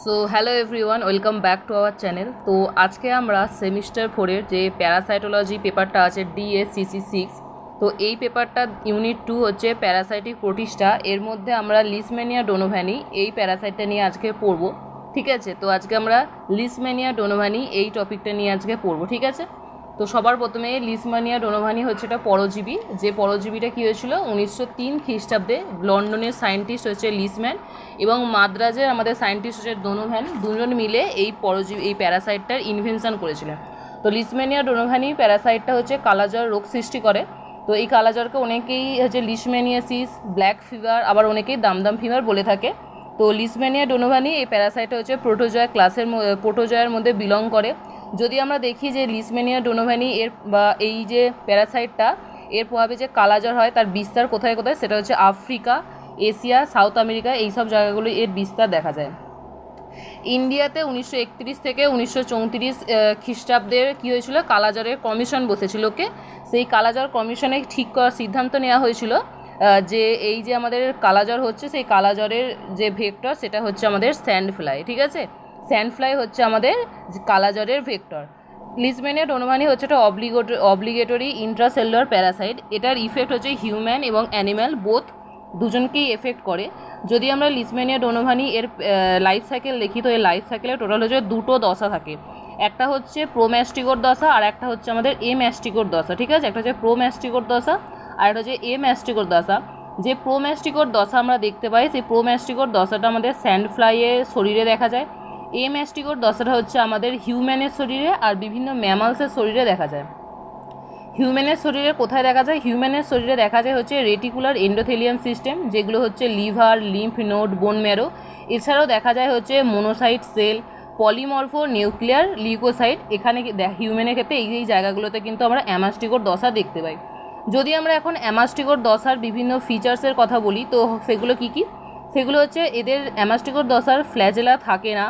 So hello everyone, welcome back to our channel. তো আজকে আমরা সেমিস্টার 4-এর যে প্যারাসাইটোলজি পেপারটা আছে DSCC6, তো এই পেপারটা ইউনিট 2 হচ্ছে প্যারাসাইটিক প্রোটিস্টা। এর মধ্যে আমরা লিসম্যানিয়া ডোনোভ্যানি এই প্যারাসাইটটা নিয়ে আজকে পড়বো। ঠিক আছে, তো আজকে আমরা লিসম্যানিয়া ডোনোভ্যানি এই টপিকটা নিয়ে আজকে পড়বো। ঠিক আছে, তো সবার প্রথমে লিসম্যানিয়া ডোনোভ্যানি হচ্ছে একটা পরজীবী। যে পরজীবীটা কী হয়েছিল 1903 খ্রিস্টাব্দে। লন্ডনের সায়েন্টিস্ট হচ্ছে লিসম্যান এবং মাদ্রাজের আমাদের সায়েন্টিস্ট হচ্ছে ডোনোভ্যান, দুজন মিলে এই পরজীবী এই প্যারাসাইটটার ইনভেনশন করেছিলেন। তো লিসম্যানিয়া ডোনোভ্যানি প্যারাসাইটটা হচ্ছে কালাজ্বর রোগ সৃষ্টি করে। তো এই কালাজ্বরকে অনেকেই হচ্ছে লিশম্যানিয়াসিস, ব্ল্যাক ফিভার, আবার অনেকেই দামদাম ফিভার বলে থাকে। তো লিসম্যানিয়া ডোনোভ্যানি এই প্যারাসাইটটা হচ্ছে প্রোটোজোয়া ক্লাসের প্রোটোজোয়ার মধ্যে বিলং করে। যদি আমরা দেখি যে লিসম্যানিয়া ডোনোভ্যানি এর বা এই যে প্যারাসাইটটা এর প্রভাবে যে কালাজ্বর হয় তার বিস্তার কোথায় কোথায়, সেটা হচ্ছে আফ্রিকা, এশিয়া, সাউথ আমেরিকা, এইসব জায়গাগুলো এর বিস্তার দেখা যায়। ইন্ডিয়াতে 1931 থেকে 1934 খ্রিস্টাব্দের কী হয়েছিল, কালাজ্বরের কমিশন বসেছিল। সেই কালাজ্বর কমিশনে ঠিক করার সিদ্ধান্ত নেওয়া হয়েছিল যে এই যে আমাদের কালাজ্বর হচ্ছে, সেই কালাজ্বরের যে ভেক্টর সেটা হচ্ছে আমাদের স্যান্ড ফ্লাই। ঠিক আছে, স্যান্ড ফ্লাই হচ্ছে আমাদের কালাজ্বরের ভেক্টর। লিসম্যানিয়া ডোনোভ্যানি হচ্ছে একটা অব্লিগেটরি ইন্ট্রাসেলুলার প্যারাসাইট। এটার ইফেক্ট হচ্ছে হিউম্যান এবং অ্যানিম্যাল বোথ, দুজনকেই এফেক্ট করে। যদি আমরা লিসম্যানিয়া ডোনোভ্যানি এর লাইফ সাইকেল দেখি, তো এর লাইফ সাইকেলে টোটাল হচ্ছে দুটো দশা থাকে। একটা হচ্ছে প্রোম্যাস্টিকোর দশা আর একটা হচ্ছে আমাদের এম্যাস্টিকোর দশা। ঠিক আছে, একটা হচ্ছে প্রোম্যাস্টিকোর দশা আর একটা হচ্ছে এম্যাস্টিকোর দশা। যে প্রোম্যাস্টিকোর দশা আমরা দেখতে পাই, সেই প্রোম্যাস্টিকোর দশাটা আমাদের স্যান্ড ফ্লাইয়ের শরীরে দেখা যায়। এম্যাস্টিকোর দশাটা হচ্ছে আমাদের হিউম্যানের শরীরে আর বিভিন্ন ম্যামালসের শরীরে দেখা যায়। হিউম্যানের শরীরে কোথায় দেখা যায়? হিউম্যানের শরীরে দেখা যায় হচ্ছে রেটিকুলার এন্ডোথেলিয়াম সিস্টেম, যেগুলো হচ্ছে liver, lymph node, bone marrow. এছাড়াও দেখা যায় হচ্ছে মোনোসাইট সেল, পলিমরফো নিউক্লিয়ার লিউকোসাইট। এখানে হিউম্যানের ক্ষেত্রে এই জায়গাগুলোতে কিন্তু আমরা অ্যামাস্টিকোর দশা দেখতে পাই। যদি আমরা এখন অ্যামাস্টিকোর দশার বিভিন্ন ফিচার্সের কথা বলি, তো সেগুলো কী কী? সেগুলো হচ্ছে এদের অ্যামাস্টিকোর দশার ফ্ল্যাজেলা থাকে না।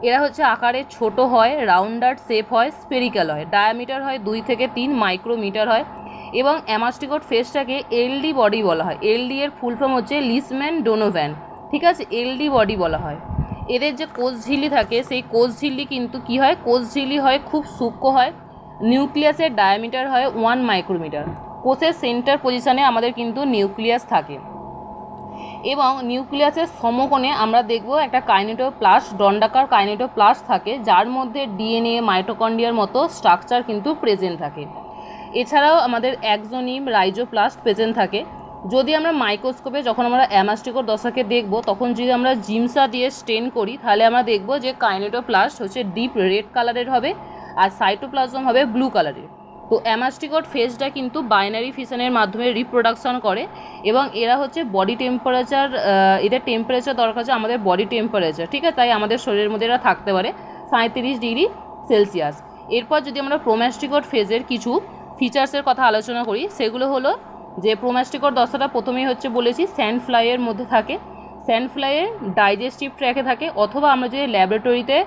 এরা হচ্ছে আকারে ছোট হয়, রাউন্ডার শেপ হয়, স্পেরিক্যাল হয়, ডায়ামিটার হয় 2 থেকে 3 মাইক্রোমিটার হয় এবং অ্যামাস্টিকোট ফেসটাকে এলডি বডি বলা হয়। এলডি এর ফুল ফর্ম হচ্ছে লিসম্যান ডোনোভ্যান। ঠিক আছে, এলডি বডি বলা হয়। এদের যে কোষঝিল্লি থাকে, সেই কোষঝিল্লি কিন্তু কী হয়, কোষঝিল্লি হয় খুব সূক্ষ্ম হয়। নিউক্লিয়াসের ডায়ামিটার হয় 1 মাইক্রোমিটার। কোষের সেন্টার পজিশনে আমাদের কিন্তু নিউক্লিয়াস থাকে এবং নিউক্লিয়াসের সমকোণে আমরা দেখব একটা কাইনেটোপ্লাস্ট, দণ্ডাকার কাইনেটোপ্লাস্ট থাকে, যার মধ্যে ডিএনএ, মাইটোকন্ড্রিয়ার মতো স্ট্রাকচার কিন্তু প্রেজেন্ট থাকে। এছাড়াও আমাদের এক্সোনিম, রাইজোপ্লাস্ট প্রেজেন্ট থাকে। যদি আমরা মাইক্রোস্কোপে যখন আমরা অ্যামাস্টিকোর দশাকে দেখব, তখন যদি আমরা জিমসা দিয়ে স্টেন করি, তাহলে আমরা দেখব যে কাইনেটোপ্লাস্ট হচ্ছে ডিপ রেড কালারের হবে আর সাইটোপ্লাজম হবে ব্লু কালারের। তো অ্যামাস্টিকোট ফেজটা কিন্তু বাইনারি ফিশনের মাধ্যমে রিপ্রোডাকশন করে এবং এরা হচ্ছে বডি টেম্পারেচার, এদের টেম্পারেচার দরকার হচ্ছে আমাদের বডি টেম্পারেচার। ঠিক আছে, তাই আমাদের শরীরের মধ্যে এরা থাকতে পারে 37°C। এরপর যদি আমরা প্রোম্যাস্টিকোট ফেজের কিছু ফিচার্সের কথা আলোচনা করি, সেগুলো হলো যে প্রোম্যাস্টিকোট দশাটা প্রথমেই হচ্ছে বলেছি স্যান্ড ফ্লাইয়ের মধ্যে থাকে। স্যান্ড ফ্লাইয়ের ডাইজেস্টিভ ট্র্যাকে থাকে, অথবা আমরা যদি ল্যাবরেটরিতে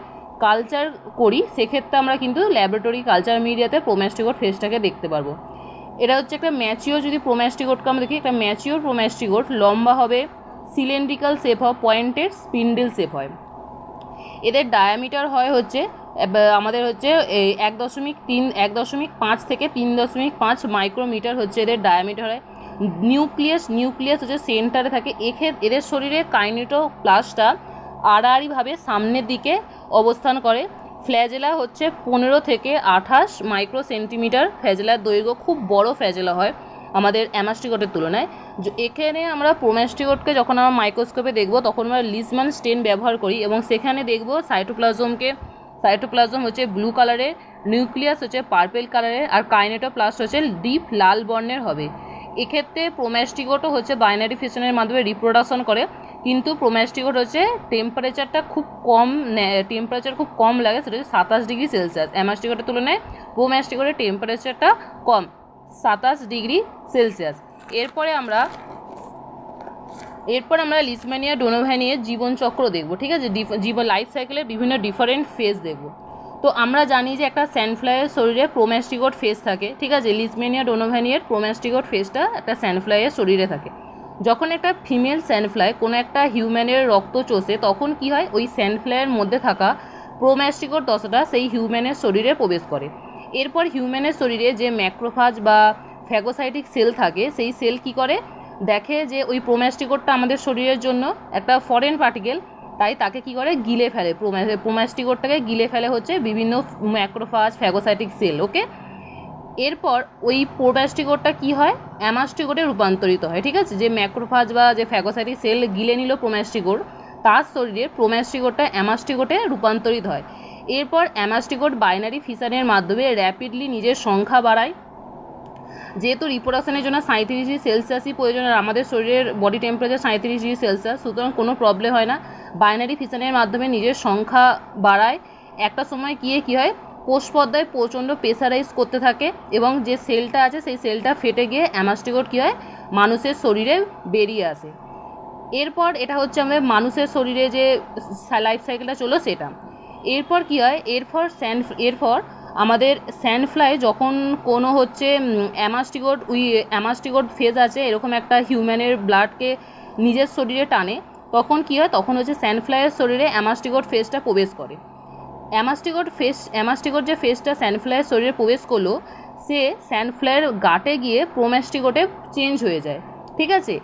কালচার করি, সেক্ষেত্রে আমরা কিন্তু ল্যাবরেটরি কালচার মিডিয়াতে প্রোম্যাস্টিকোট ফেজটাকে দেখতে পারবো। এটা হচ্ছে একটা ম্যাচিওর, যদি প্রোম্যাস্টিকোটকে আমরা দেখি, একটা ম্যাচিওর প্রোম্যাস্টিকোট লম্বা হবে, সিলিন্ড্রিক্যাল শেপ হয়, পয়েন্টেড স্পিন্ডেল শেপ হয়। এদের ডায়ামিটার হয় হচ্ছে আমাদের হচ্ছে 1.5 থেকে 3.5 মাইক্রোমিটার হচ্ছে এদের ডায়ামিটার হয়। নিউক্লিয়াস হচ্ছে সেন্টারে থাকে। এদের শরীরে কাইনেটোপ্লাস্টটা আড়াআড়িভাবে সামনের দিকে অবস্থান করে। ফ্ল্যাজেলা হচ্ছে 15 থেকে 28 মাইক্রো সেন্টিমিটার। ফ্ল্যাজেলার দৈর্ঘ্য খুব বড় ফ্ল্যাজেলা হয় আমাদের অ্যামাস্টিকোটের তুলনায়। এখানে আমরা প্রোম্যাস্টিকোটকে যখন আমরা মাইক্রোস্কোপে দেখব, তখন আমরা লিসম্যান স্টেন ব্যবহার করি এবং সেখানে দেখব সাইটোপ্লাজম হচ্ছে ব্লু কালারের, নিউক্লিয়াস হচ্ছে পার্পেল কালারের আর কাইনেটোপ্লাস্ট হচ্ছে ডিপ লাল বর্ণের হবে। এক্ষেত্রে প্রোম্যাস্টিকোটও হচ্ছে বাইনারি ফিশনের মাধ্যমে রিপ্রোডাকশন করে, কিন্তু প্রোম্যাস্টিকোট হচ্ছে টেম্পারেচার খুব কম লাগে, সেটা হচ্ছে 27°C। অ্যামাস্টিকোটের তুলনায় প্রোম্যাস্টিকোটের টেম্পারেচারটা কম, 27°C। এরপর আমরা লিসম্যানিয়া ডোনোভ্যানির জীবনচক্র দেখব। ঠিক আছে, লাইফ সাইকেলের বিভিন্ন ডিফারেন্ট ফেজ দেখব। তো আমরা জানি যে একটা স্যান্ডফ্লাইয়ের শরীরে প্রোম্যাস্টিকোট ফেজ থাকে। ঠিক আছে, লিসম্যানিয়া ডোনোভ্যানির প্রোম্যাস্টিকোট ফেজটা একটা স্যান্ডফ্লাইয়ের শরীরে থাকে। যখন একটা ফিমেল স্যান্ডফ্লাই কোনো একটা হিউম্যানের রক্ত চষে তখন কি হয়, ওই স্যান্ডফ্লাইয়ের মধ্যে থাকা প্রোম্যাস্টিকোর দশাটা সেই হিউম্যানের শরীরে প্রবেশ করে। এরপর হিউম্যানের শরীরে যে ম্যাক্রোফাজ বা ফ্যাগোসাইটিক সেল থাকে, সেই সেল কি করে, দেখে যে ওই প্রোম্যাস্টিকোরটা আমাদের শরীরের জন্য একটা ফরেন পার্টিকেল, তাই তাকে কি করে, গিলে ফেলে, প্রোম্যাস্টিকোরটাকে গিলে ফেলে হচ্ছে বিভিন্ন ম্যাক্রোফাজ ফ্যাগোসাইটিক সেল। ওকে, এরপর ওই প্রোম্যাস্টিকোরটা কি হয়, অ্যামাস্টিকোরে রূপান্তরিত হয়। ঠিক আছে, যে ম্যাক্রোফাজ বা যে ফ্যাগোসাইটিক সেল গিলে নিল প্রোম্যাস্টিকোর, তার শরীরে প্রোম্যাস্টিকোরটা অ্যামাস্টিকোটে রূপান্তরিত হয়। এরপর অ্যামাস্টিকোট বাইনারি ফিশনের মাধ্যমে র্যাপিডলি নিজের সংখ্যা বাড়ায়। যেহেতু রিপ্রোডাকশনের জন্য 37°C প্রয়োজন, আর আমাদের শরীরের বডি টেম্পারেচার 37°C, সুতরাং কোনো প্রবলেম হয় না। বাইনারি ফিশনের মাধ্যমে নিজের সংখ্যা বাড়ায়। একটা সময় গিয়ে কী হয়, কোষপর্দায় প্রচণ্ড প্রেসারাইজ করতে থাকে এবং যে সেলটা আছে সেই সেলটা ফেটে গিয়ে অ্যামাস্টিকোট কী হয়, মানুষের শরীরে বেরিয়ে আসে। এরপর এটা হচ্ছে আমাদের মানুষের শরীরে যে লাইফ সাইকেলটা চলো সেটা। এরপর কী হয়, এরপর আমাদের স্যান্ডফ্লাই যখন কোনো হচ্ছে অ্যামাস্টিকোট ফেজ আছে, এরকম একটা হিউম্যানের ব্লাডকে নিজের শরীরে টানে, তখন কী হয়, তখন হচ্ছে স্যান্ডফ্লাইয়ের শরীরে অ্যামাস্টিকোট ফেজটা প্রবেশ করে। অ্যামাস্টিকোট যে ফেজটা স্যান্ডফ্লাইয়ের শরীরে প্রবেশ করলো, সে স্যান্ডফ্লাইয়ের গাটে গিয়ে প্রোম্যাস্টিকোটে চেঞ্জ হয়ে যায়। ঠিক আছে,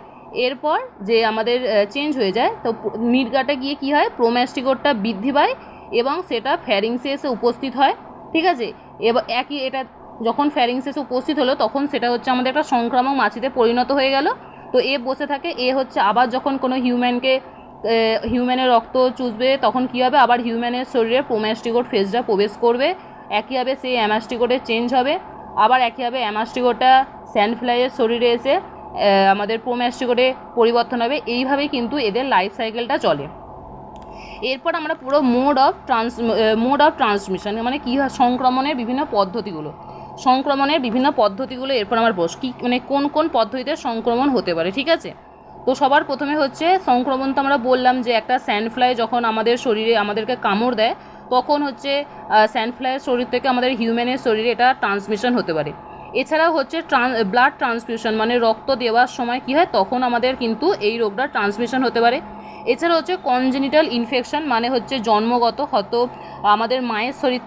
এরপর যে আমাদের চেঞ্জ হয়ে যায়, তো মিডগাটে গিয়ে কী হয়, প্রোম্যাস্টিকোটটা বৃদ্ধি পায় এবং সেটা ফ্যারিংসে এসে উপস্থিত হয়। ঠিক আছে, এবার এটা যখন ফ্যারিংসে এসে উপস্থিত হলো, তখন সেটা হচ্ছে আমাদের একটা সংক্রামক মাছিতে পরিণত হয়ে গেল। তো এ বসে থাকে, এ হচ্ছে আবার যখন কোনো হিউম্যানের রক্ত চুষবে, তখন কী হবে, আবার হিউম্যানের শরীরে প্রোম্যাস্টিকোট ফেজটা প্রবেশ করবে। একইভাবে সেই অ্যামাস্টিকোটে চেঞ্জ হবে, আবার একইভাবে অ্যামাস্টিকোটটা স্যান্ডফ্লাইয়ের শরীরে এসে আমাদের প্রোম্যাস্টিকোটে পরিবর্তন হবে। এইভাবেই কিন্তু এদের লাইফ সাইকেলটা চলে। এরপর আমরা পুরো মোড অফ ট্রান্সমিশন মানে কী হয়, সংক্রমণের বিভিন্ন পদ্ধতিগুলো এরপর আমরা কী মানে কোন কোন পদ্ধতিতে সংক্রমণ হতে পারে। ঠিক আছে, তো সবার প্রথমে হচ্ছে সংক্রমণ, তো আমরা বললাম যে একটা স্যান্ডফ্লাই যখন আমাদের শরীরে আমাদেরকে কামড় দেয়, তখন হচ্ছে স্যান্ডফ্লাইয়ের শরীর থেকে আমাদের হিউম্যানের শরীরে এটা ট্রান্সমিশন হতে পারে। এছাড়াও হচ্ছে ব্লাড ট্রান্সফিউশন মানে রক্ত দেওয়ার সময় কী হয়, তখন আমাদের কিন্তু এই রোগটা ট্রান্সমিশন হতে পারে। এছাড়া হচ্ছে কনজেনিটাল ইনফেকশন মানে হচ্ছে জন্মগত, হয়তো আমাদের মায়ের শরীর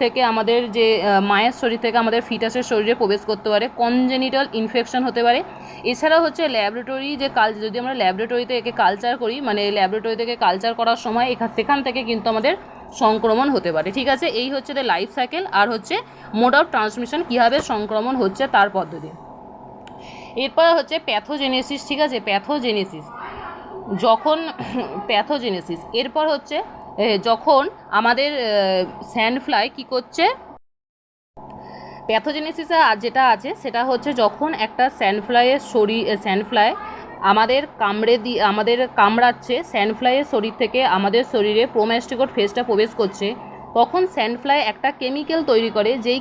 থেকে আমাদের ফিটাসের শরীরে প্রবেশ করতে পারে, কনজেনিটাল ইনফেকশন হতে পারে। এছাড়াও হচ্ছে ল্যাবরেটরি যে যদি আমরা ল্যাবরেটরিতে একে কালচার করি, মানে ল্যাবরেটরি থেকে কালচার করার সময় সেখান থেকে কিন্তু আমাদের সংক্রমণ হতে পারে। ঠিক আছে, এই হচ্ছে লাইফ সাইকেল আর হচ্ছে মোড অফ ট্রান্সমিশন, কীভাবে সংক্রমণ হচ্ছে তার পদ্ধতি। এরপর হচ্ছে প্যাথোজেনেসিস। ঠিক আছে, এরপর হচ্ছে যখন আমাদের স্যান্ডফ্লাই কী করছে, প্যাথোজেনেসিসে যেটা আছে সেটা হচ্ছে যখন একটা স্যান্ডফ্লাই আমাদের কামড়াচ্ছে, স্যান্ডফ্লাইয়ের শরীর থেকে আমাদের শরীরে প্রোম্যাস্টিকোট ফেজটা প্রবেশ করছে, তখন স্যান্ডফ্লাই একটা কেমিক্যাল তৈরি করে। যেই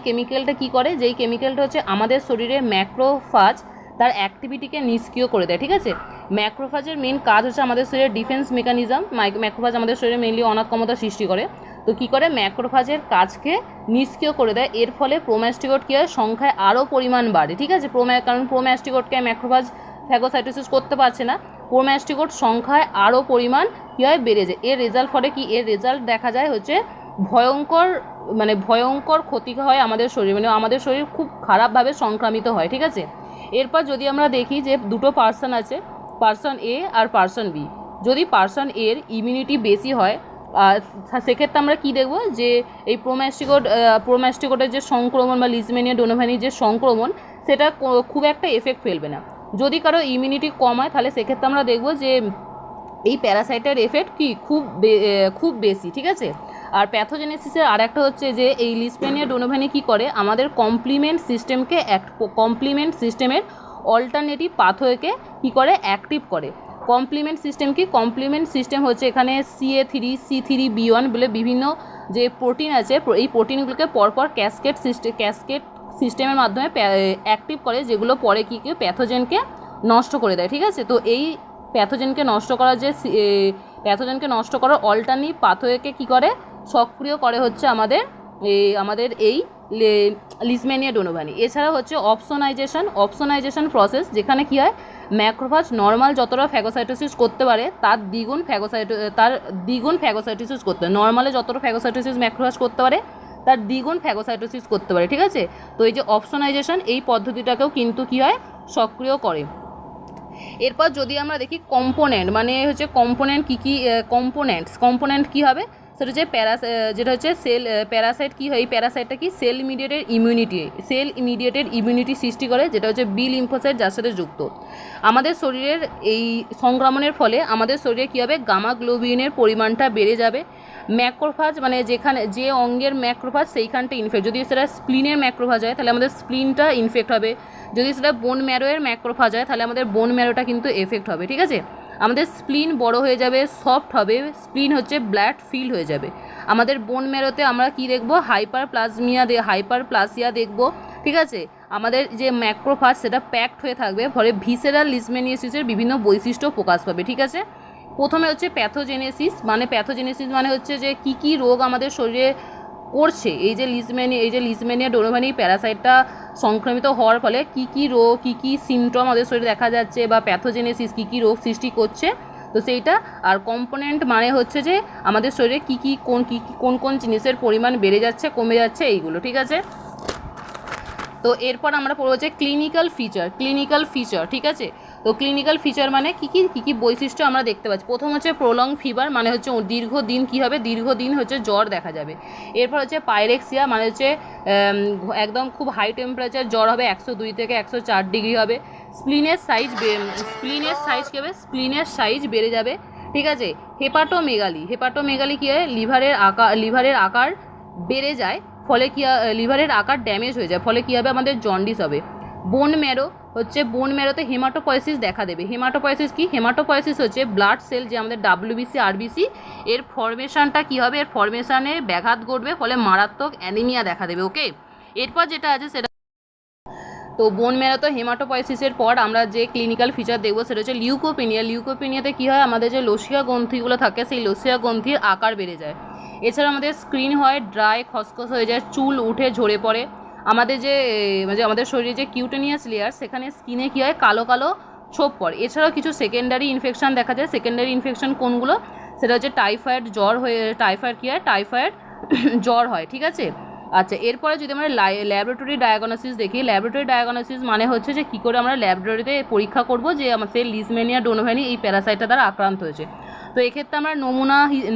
কেমিক্যালটা হচ্ছে আমাদের শরীরে ম্যাক্রোফাজ তার অ্যাক্টিভিটিকে নিষ্ক্রিয় করে দেয়। ঠিক আছে, ম্যাক্রোফাজের মেন কাজ হচ্ছে আমাদের শরীরে ডিফেন্স মেকানিজম। ম্যাক্রোফাজ আমাদের শরীরে মেনলি অনাক্ষমতা সৃষ্টি করে। তো কী করে, ম্যাক্রোফাজের কাজকে নিষ্ক্রিয় করে দেয়। এর ফলে প্রোম্যাস্টিকোট কী হয়, সংখ্যায় আরও পরিমাণ বাড়ে। ঠিক আছে, কারণ প্রোম্যাস্টিকোটকে ম্যাক্রোফাজ ফ্যাগোসাইটোসিস করতে পারছে না, প্রোম্যাস্টিকোট সংখ্যায় আরও পরিমাণ কী হয়, বেড়ে যায়। এর রেজাল্ট দেখা যায় হচ্ছে ভয়ঙ্কর ক্ষতি হয় আমাদের শরীর, মানে আমাদের শরীর খুব খারাপভাবে সংক্রামিত হয়। ঠিক আছে, এরপর যদি আমরা দেখি যে দুটো পার্সন আছে, person A R person B. যদি পার্সন এর ইমিউনিটি বেশি হয়, সেক্ষেত্রে আমরা কী দেখব, যে এই প্রোম্যাস্টিকোটের যে সংক্রমণ বা লিজমেনিয়া ডোনোভানির যে সংক্রমণ, সেটা খুব একটা এফেক্ট ফেলবে না। যদি কারো ইমিউনিটি কম হয়, তাহলে সেক্ষেত্রে আমরা দেখব যে এই প্যারাসাইটের এফেক্ট খুব বেশি। ঠিক আছে, আর প্যাথোজেনেসিসের আর একটা হচ্ছে যে এই লিজমেনিয়া ডোনোভানি কী করে, আমাদের কমপ্লিমেন্ট সিস্টেমের অল্টারনেটিভ পাথওয়েকে কী করে, অ্যাক্টিভ করে। কমপ্লিমেন্ট সিস্টেম হচ্ছে এখানে CA3C3B1 বলে বিভিন্ন যে প্রোটিন আছে, এই প্রোটিনগুলোকে পরপর ক্যাসকেড সিস্টেমের মাধ্যমে অ্যাক্টিভ করে, যেগুলো পরে কী প্যাথোজেনকে নষ্ট করে দেয়। ঠিক আছে, তো এই প্যাথোজেনকে নষ্ট করার অল্টারনেটিভ পাথওয়েকে কী করে, সক্রিয় করে হচ্ছে আমাদের আমাদের এই লিজম্যানিয়া ডোনোভানি। এছাড়া হচ্ছে অপসোনাইজেশন প্রসেস, যেখানে কী হয় ম্যাক্রোফাজ নর্মাল যতটা ফ্যাগোসাইটোসিস করতে পারে তার দ্বিগুণ ফ্যাগোসাইটোসিস করতে পারে। নর্মালে যতটা ফ্যাগোসাইটোসিস ম্যাক্রোফাজ করতে পারে তার দ্বিগুণ ফ্যাগোসাইটোসিস করতে পারে, ঠিক আছে। তো এই যে অপসোনাইজেশন এই পদ্ধতিটাকেও কিন্তু কী হয় সক্রিয় করে। এরপর যদি আমরা দেখি কম্পোনেন্ট, মানে হচ্ছে কম্পোনেন্ট কী কী কম্পোনেন্ট কী হবে, সেটা হচ্ছে যেটা হচ্ছে সেল প্যারাসাইট কী হয়, এই প্যারাসাইটটা কি সেল ইমিডিয়েটেড ইমিউনিটি সৃষ্টি করে, যেটা হচ্ছে বি লিম্ফোসাইট যার সাথে যুক্ত। আমাদের শরীরের এই সংক্রমণের ফলে আমাদের শরীরে কী হবে, গামা গ্লোবিনের পরিমাণটা বেড়ে যাবে। ম্যাক্রোফাজ মানে যেখানে যে অঙ্গের ম্যাক্রোফাজ সেইখানটা ইনফেক্ট, যদি সেটা স্প্লিনের ম্যাক্রোফাজ হয় তাহলে আমাদের স্প্লিনটা ইনফেক্ট হবে, যদি সেটা বোন ম্যারোয়ের ম্যাক্রোফাজ হয় তাহলে আমাদের বোন ম্যারোটা কিন্তু এফেক্ট হবে, ঠিক আছে। আমাদের স্প্লিন বড় হয়ে যাবে, সফট হবে, স্প্লিন হচ্ছে ব্লাড ফিল হয়ে যাবে। আমাদের বোন ম্যারোতে আমরা কি দেখব, হাইপারপ্লাসিয়া দেখব, ঠিক আছে। আমাদের যে ম্যাক্রোফাজ সেটা প্যাকড হয়ে থাকবে, ফলে ভিসেরাল লিজমেনিয়াসিসের বিভিন্ন বৈশিষ্ট্য প্রকাশ পাবে, ঠিক আছে। প্রথমে হচ্ছে প্যাথোজেনেসিস মানে হচ্ছে যে কী কী রোগ আমাদের শরীরে করছে, এই যে লিজমেনিয়া ডোনোভানি প্যারাসাইটটা সংক্রমিত হওয়ার ফলে কী কী রোগ কী কী সিমটম আমাদের শরীরে দেখা যাচ্ছে, বা প্যাথোজেনেসিস কী কী রোগ সৃষ্টি করছে, তো সেইটা। আর কম্পোনেন্ট মানে হচ্ছে যে আমাদের শরীরে কোন জিনিসের পরিমাণ বেড়ে যাচ্ছে কমে যাচ্ছে এইগুলো, ঠিক আছে। তো এরপর আমরা পড়বো যে ক্লিনিক্যাল ফিচার, ঠিক আছে। তো ক্লিনিক্যাল ফিচার মানে কী কী বৈশিষ্ট্য আমরা দেখতে পাচ্ছি। প্রথম হচ্ছে প্রলং ফিভার, মানে হচ্ছে দীর্ঘদিন হচ্ছে জ্বর দেখা যাবে। এরপর হচ্ছে পাইরেক্সিয়া, মানে হচ্ছে একদম খুব হাই টেম্পারেচার জ্বর হবে, 102 থেকে 104 ডিগ্রি হবে। স্প্লিনের সাইজ কী হবে, স্প্লিনের সাইজ বেড়ে যাবে, ঠিক আছে। হেপাটোমেগালি কী হয়, লিভারের আকার বেড়ে যায়, ফলে কি লিভারের আকার ড্যামেজ হয়ে যায়, ফলে কী হবে, আমাদের জন্ডিস হবে। বোন ম্যারোতে হেমাটোপয়েসিস দেখা দেবে। হেমাটোপয়েসিস হচ্ছে ব্লাড সেল, যে আমাদের WBC RBC এর ফরমেশনটা কী হবে, এর ফরমেশনে ব্যাঘাত ঘটবে, ফলে মারাত্মক অ্যানিমিয়া দেখা দেবে, ওকে। এরপর যেটা আছে সেটা, তো বোন ম্যারোতে হেমাটোপয়েসিসের পর আমরা যে ক্লিনিক্যাল ফিচার দেখবো সেটা হচ্ছে লিউকোপিনিয়াতে কী হয়, আমাদের যে লসিয়া গ্রন্থিগুলো থাকে সেই লসিয়া গ্রন্থির আকার বেড়ে যায়। এছাড়া আমাদের স্কিন হয় ড্রাই, খসখস হয়ে যায়, চুল উঠে ঝরে পড়ে। আমাদের শরীরে যে কিউটেনিয়াস লেয়ার, সেখানে স্কিনে কী হয়, কালো কালো ছোপ পড়ে। এছাড়াও কিছু সেকেন্ডারি ইনফেকশান দেখা যায়। সেকেন্ডারি ইনফেকশান কোনগুলো, সেটা হচ্ছে টাইফয়েড জ্বর হয়, ঠিক আছে। আচ্ছা, এরপরে যদি আমরা ল্যাবরেটরি ডায়াগনোসিস মানে হচ্ছে যে কী করে আমরা ল্যাবরেটরিতে পরীক্ষা করব যে আমাদের লিজমেনিয়া ডোনোভানি এই প্যারাসাইটটা দ্বারা আক্রান্ত হয়েছে। তো এক্ষেত্রে আমরা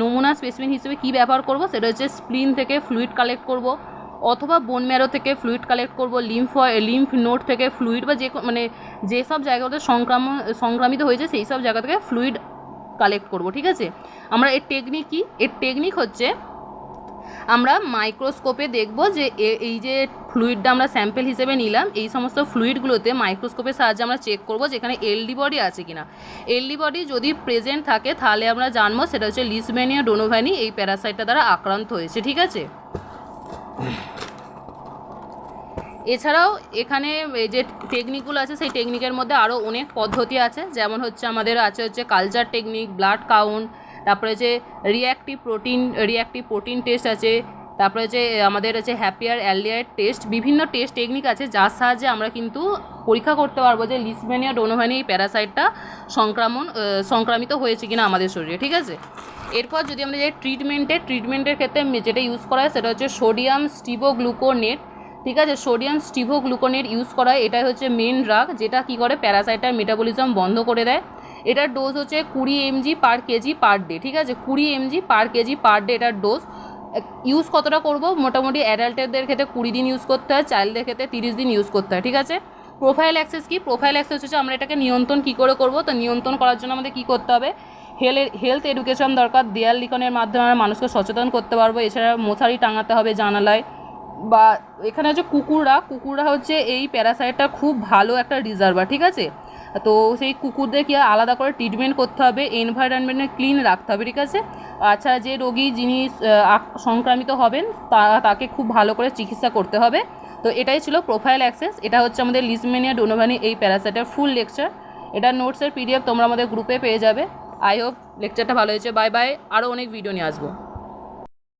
নমুনা স্পেসিমেন হিসেবে কী ব্যবহার করব, সেটা হচ্ছে স্প্লিন থেকে ফ্লুইড কালেক্ট করব, অথবা বোন ম্যারো থেকে ফ্লুইড কালেক্ট করব, লিম্ফ নোড থেকে ফ্লুইড, বা যেসব জায়গাতে সংক্রামিত হয়েছে সেই সব জায়গা থেকে ফ্লুইড কালেক্ট করব, ঠিক আছে। আমরা এর টেকনিক হচ্ছে আমরা মাইক্রোস্কোপে দেখব যে এই যে ফ্লুইডটা আমরা স্যাম্পেল হিসেবে নিলাম, এই সমস্ত ফ্লুইডগুলোতে মাইক্রোস্কোপের সাহায্যে আমরা চেক করব যেখানে এলডি বডি আছে কিনা। এলডি বডি যদি প্রেজেন্ট থাকে তাহলে আমরা জানবো সেটা হচ্ছে লিজমেনিয়া ডোনোভানি এই প্যারাসাইটটা দ্বারা আক্রান্ত হয়েছে, ঠিক আছে। এছাড়াও এখানে এই যে টেকনিকগুলো আছে সেই টেকনিকের মধ্যে আরও অনেক পদ্ধতি আছে, যেমন হচ্ছে আমাদের হচ্ছে কালচার টেকনিক, ব্লাড কাউন্ট, তারপরে যে রিঅ্যাক্টিভ প্রোটিন টেস্ট আছে, তারপরে হচ্ছে আমাদের হচ্ছে হ্যাপিয়ার অ্যালডিহাইড টেস্ট, বিভিন্ন টেস্ট টেকনিক আছে যার সাহায্যে আমরা কিন্তু পরীক্ষা করতে পারবো যে লিজমেনিয়া ডোনোভানি এই প্যারাসাইটটা সংক্রামিত হয়েছে কিনা আমাদের শরীরে, ঠিক আছে। এরপর যদি আমরা যে ট্রিটমেন্টের ক্ষেত্রে যেটা ইউজ করা হয় সেটা হচ্ছে সোডিয়াম স্টিভোগ্লুকোনেট, ঠিক আছে। সোডিয়াম স্টিভোগ্লুকোনেট ইউজ করা হয়, এটাই হচ্ছে মেন ড্রাগ, যেটা কী করে প্যারাসাইটার মেটাবলিজম বন্ধ করে দেয়। এটার ডোজ হচ্ছে 20 mg পার কেজি পার ডে, ঠিক আছে। 20 mg পার কেজি পার ডে এটার ডোজ। ইউজ কতটা করব, মোটামুটি অ্যাডাল্টদের ক্ষেত্রে 20 দিন ইউজ করতে হয়, চাইল্ডদের ক্ষেত্রে 30 দিন ইউজ করতে হয়, ঠিক আছে। প্রোফাইল অ্যাক্সেস হচ্ছে আমরা এটাকে নিয়ন্ত্রণ কী করে করব, তো নিয়ন্ত্রণ করার জন্য আমাদের কী করতে হবে, হেলথ এডুকেশন দরকার, দেয়াল লিখনের মাধ্যমে আমরা মানুষকে সচেতন করতে পারবো। এছাড়া মশারি টাঙাতে হবে জানালায়, বা এখানে হচ্ছে কুকুররা হচ্ছে এই প্যারাসাইটটা খুব ভালো একটা রিজার্ভার, ঠিক আছে। তো সেই কুকুরদের কি আলাদা করে ট্রিটমেন্ট করতে হবে, এনভায়রনমেন্টে ক্লিন রাখতে হবে, ঠিক আছে। আচ্ছা, যে রোগী যিনি সংক্রামিত হবেন তাকে খুব ভালো করে চিকিৎসা করতে হবে। তো এটাই ছিল প্রোফাইল অ্যাক্সেস। এটা হচ্ছে আমাদের লিজমেনিয়া ডোনোভানি এই প্যারাসাইটের ফুল লেকচার। এটা নোটসের PDF তোমরা আমাদের গ্রুপে পেয়ে যাবে। আই হোপ লেকচারটা ভালো হয়েছে। বাই বাই, আরও অনেক ভিডিও নিয়ে আসবো।